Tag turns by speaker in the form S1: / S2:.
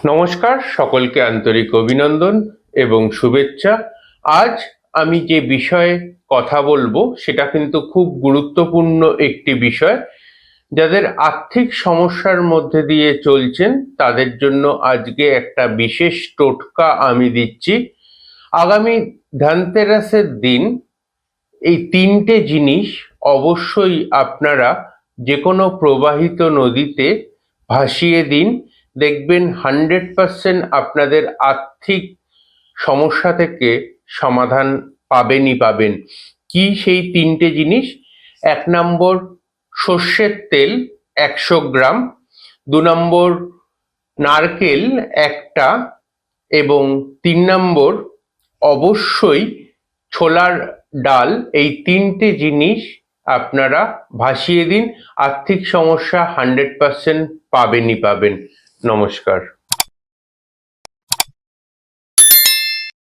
S1: নমস্কার, সকলকে আন্তরিক অভিনন্দন এবং শুভেচ্ছা। আজ আমি যে বিষয়ে কথা বলবো সেটা কিন্তু খুব গুরুত্বপূর্ণ একটি বিষয়। যাদের আর্থিক সমস্যার মধ্যে দিয়ে চলছেন তাদের জন্য আজকে একটা বিশেষ টোটকা আমি দিচ্ছি। আগামী ধনতেরাসের দিন এই তিনটে জিনিস অবশ্যই আপনারা যে কোনো প্রবাহিত নদীতে ভাসিয়ে দিন। দেখবেন 100% আপনাদের আর্থিক সমস্যা থেকে সমাধান পাবেন। কি সেই তিনটে জিনিস? 1 নম্বর, সর্ষের তেল 100 গ্রাম। 2 নম্বর, নারকেল একটা। এবং 3 নম্বর, অবশ্যই ছোলার ডাল। এই তিনটে জিনিস আপনারা ভাসিয়ে দিন, আর্থিক সমস্যা 100% পাবেন। নমস্কার।